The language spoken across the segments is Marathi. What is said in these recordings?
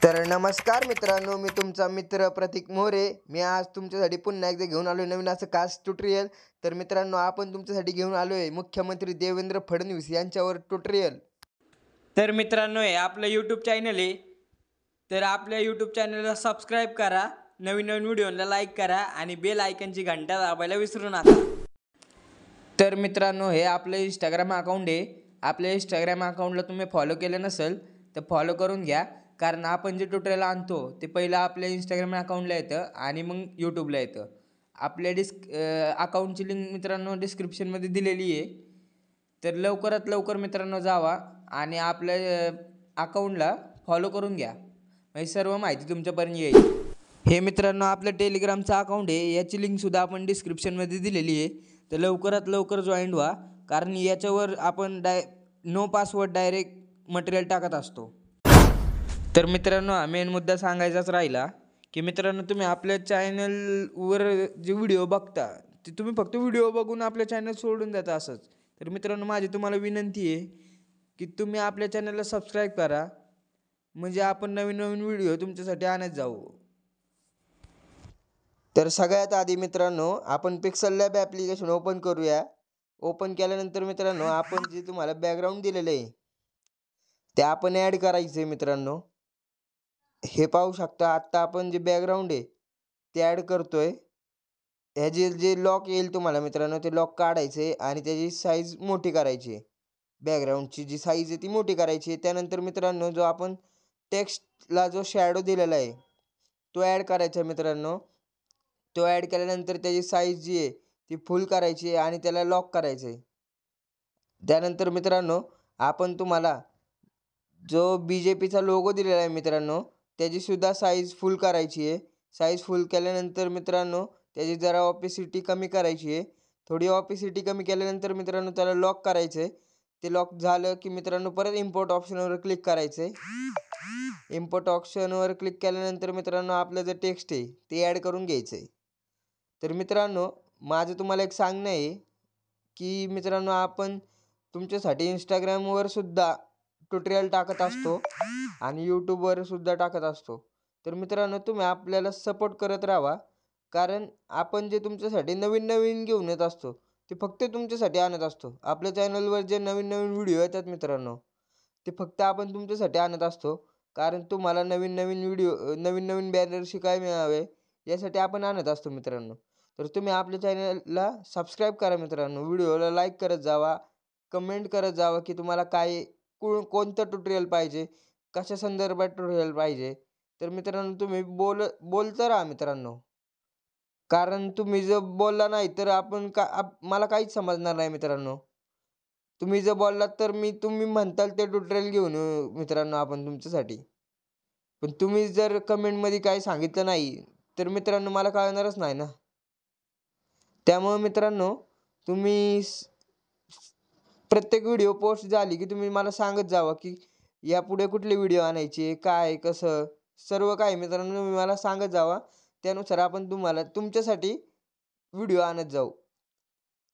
तर नमस्कार मित्रांनो, मी तुमचा मित्र प्रतीक मोरे. मी आज तुमच्यासाठी पुन्हा एकदा घेऊन आलोय नवीन असं खास ट्युटोरियल. तर मित्रांनो, आपण तुमच्यासाठी घेऊन आलोय मुख्यमंत्री देवेंद्र फडणवीस यांच्यावर ट्युटोरियल. तर मित्रांनो, हे आपलं यूट्यूब चॅनल आहे. तर आपल्या यूट्यूब चॅनलला सबस्क्राईब करा, नवीन नवीन व्हिडिओला लाईक करा आणि बेल आयकनची घंटा दाबायला विसरू नका. तर मित्रांनो, हे आपलं इंस्टाग्राम अकाउंट आहे. आपल्या इंस्टाग्राम अकाउंटला तुम्ही फॉलो केलं नसेल तर फॉलो करून घ्या, कारण आपण जे ट्युटोरियल आणतो ते पहिलं आपल्या इंस्टाग्राम अकाउंटला येतं आणि मग यूट्यूबला येतं. आपल्या अकाउंटची लिंक मित्रांनो डिस्क्रिप्शनमध्ये दिलेली आहे. तर लवकरात लवकर मित्रांनो जावा आणि आपल्या अकाउंटला फॉलो करून घ्या, म्हणजे सर्व माहिती तुमच्यापर्यंत येईल. हे मित्रांनो आपलं टेलिग्रामचं अकाउंट आहे, याची लिंकसुद्धा आपण डिस्क्रिप्शनमध्ये दिलेली आहे. तर लवकरात लवकर जॉईन व्हा, कारण याच्यावर आपण नो पासवर्ड डायरेक्ट मटेरियल टाकत असतो. तर मित्रांनो, हा मेन मुद्दा सांगायचाच राहिला की मित्रांनो, तुम्ही आपल्या चॅनलवर जे व्हिडिओ बघता ते तुम्ही फक्त व्हिडिओ बघून आपल्या चॅनल सोडून देता असंच. तर मित्रांनो, माझी तुम्हाला विनंती आहे की तुम्ही आपल्या चॅनलला सबस्क्राईब करा, म्हणजे आपण नवीन नवीन व्हिडिओ तुमच्यासाठी आणत जाऊ. तर सगळ्यात आधी मित्रांनो, आपण पिक्सल लॅब ॲप्लिकेशन ओपन करूया. ओपन केल्यानंतर मित्रांनो, आपण जे तुम्हाला बॅकग्राऊंड दिलेलं आहे ते आपण ॲड करायचं आहे मित्रांनो. हे पाहू शकता, आत्ता आपण जे बॅकग्राऊंड आहे ते ॲड करतोय. ह्याचे जे लॉक येईल तुम्हाला मित्रांनो, ते लॉक काढायचे आणि त्याची साईज मोठी करायची. बॅकग्राऊंडची जी साईज आहे ती मोठी करायची. त्यानंतर मित्रांनो, जो आपण टेक्स्टला जो शॅडो दिलेला आहे तो ॲड करायचा मित्रांनो. तो ॲड केल्यानंतर त्याची साईज जी आहे ती फुल करायची आहे आणि त्याला लॉक करायचं आहे. त्यानंतर मित्रांनो, आपण तुम्हाला जो BJPचा लोगो दिलेला आहे मित्रांनो, त्याचीसुद्धा साईज फुल करायची आहे. साईज फुल केल्यानंतर मित्रांनो, त्याची जरा ऑपेसिटी कमी करायची आहे. थोडी ऑपेसिटी कमी केल्यानंतर मित्रांनो, त्याला लॉक करायचं आहे. ते लॉक झालं की मित्रांनो, परत इम्पोर्ट ऑप्शनवर क्लिक करायचं आहे. इम्पोर्ट ऑप्शनवर क्लिक केल्यानंतर मित्रांनो, आपलं जे टेक्स्ट आहे ते ॲड करून घ्यायचं आहे. तर मित्रांनो, माझं तुम्हाला एक सांगणं आहे की मित्रांनो, आपण तुमच्यासाठी Instagramवर सुद्धा ट्युटोरियल टाकत असतो आणि यूट्यूबवर सुद्धा टाकत असतो. तर मित्रांनो, तुम्ही आपल्याला सपोर्ट करत राहा, कारण आपण जे तुमच्यासाठी नवीन नवीन घेऊन येत असतो ते फक्त तुमच्यासाठी आणत असतो. आपल्या चॅनलवर जे नवीन नवीन व्हिडिओ येतात मित्रांनो, ते फक्त आपण तुमच्यासाठी आणत असतो, कारण तुम्हाला नवीन नवीन व्हिडिओ नवीन नवीन बॅनर शिकायला मिळावे यासाठी आपण आणत असतो मित्रांनो. तर तुम्ही आपल्या चॅनलला सबस्क्राईब करा मित्रांनो, व्हिडिओला लाईक करत जावा, कमेंट करत जावा की तुम्हाला काय कोणतं ट्युटोरियल पाहिजे, कशा संदर्भात ट्युटोरियल पाहिजे. तर मित्रांनो, तुम्ही बोलत राहा मित्रांनो, कारण तुम्ही जर बोलला नाही तर मला काहीच समजणार नाही मित्रांनो. तुम्ही जर बोललात तर तुम्ही म्हणताल ते ट्युटोरियल घेऊन येऊ मित्रांनो आपण तुमच्यासाठी. पण तुम्ही जर कमेंटमध्ये काही सांगितलं नाही तर मित्रांनो, मला कळणारच नाही ना. त्यामुळे मित्रांनो, तुम्ही प्रत्येक व्हिडिओ पोस्ट झाली की तुम्ही मला सांगत जावा की यापुढे कुठले व्हिडिओ आणायचे, काय, कसं, सर्व काही मित्रांनो तुम्ही मला सांगत जावा. त्यानुसार आपण तुमच्यासाठी व्हिडिओ आणत जाऊ.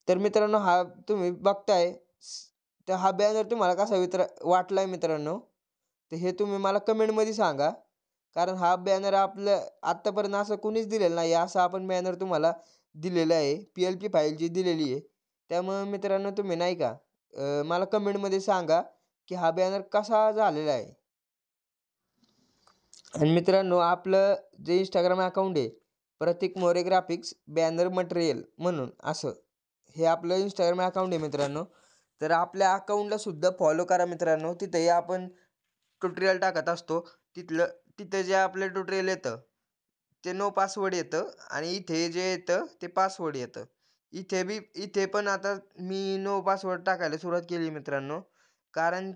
तर मित्रांनो, हा तुम्ही बघताय तर हा बॅनर तुम्हाला कसा वाटलाय मित्रांनो, तर हे तुम्ही मला कमेंटमध्ये सांगा. कारण हा बॅनर आपलं आत्तापर्यंत असं कुणीच दिलेलं नाही. असा आपण बॅनर तुम्हाला दिलेला आहे. PLP फाईल जी दिलेली आहे. त्यामुळे मित्रांनो, तुम्ही नाही का मला कमेंटमध्ये सांगा की हा बॅनर कसा झालेला आहे. आणि मित्रांनो, आपलं जे इंस्टाग्राम अकाउंट आहे प्रतीक मोरे ग्राफिक्स बॅनर मटेरियल म्हणून असं, हे आपलं इंस्टाग्राम अकाउंट आहे मित्रांनो. तर आपल्या अकाउंटला सुद्धा फॉलो करा मित्रांनो. तिथेही आपण ट्युटोरियल टाकत असतो. तिथं जे आपलं ट्युटोरियल येतं ते नो पासवर्ड येतं आणि इथे जे येतं ते पासवर्ड येतं. इथे पण आता मी नो पासवर्ड टाकायला सुरुवात केली मित्रांनो, कारण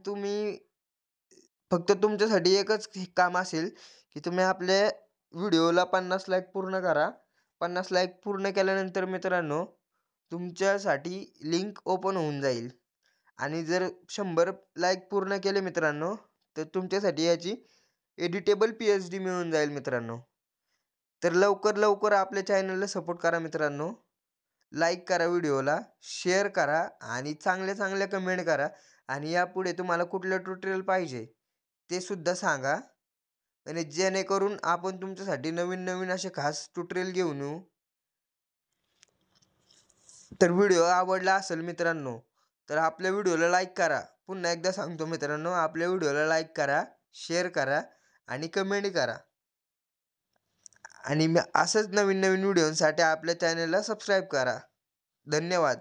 फक्त तुमच्यासाठी एकच काम असेल की तुम्ही आपल्या व्हिडिओला 50 लाईक पूर्ण करा. 50 लाईक पूर्ण केल्यानंतर मित्रांनो, तुमच्यासाठी लिंक ओपन होऊन जाईल आणि जर 100 लाईक पूर्ण केले मित्रांनो, तर तुमच्यासाठी याची एडिटेबल PhD मिळून जाईल मित्रांनो. तर लवकर लवकर आपल्या चॅनलला सपोर्ट करा मित्रांनो. लाईक करा व्हिडिओला, शेअर करा आणि चांगल्या चांगल्या कमेंट करा आणि यापुढे तुम्हाला कुठलं ट्युटोरियल पाहिजे ते सुद्धा सांगा. आणि जेणेकरून आपण तुमच्यासाठी नवीन नवीन असे खास ट्युटोरियल घेऊन येऊ. तर व्हिडिओ आवडला असेल मित्रांनो तर आपल्या व्हिडिओला लाईक करा. पुन्हा एकदा सांगतो मित्रांनो, आपल्या व्हिडिओला लाईक करा, शेअर करा आणि कमेंट करा. आणि असंच नवीन नवीन व्हिडिओसाठी आपल्या चॅनलला सबस्क्राईब करा. धन्यवाद.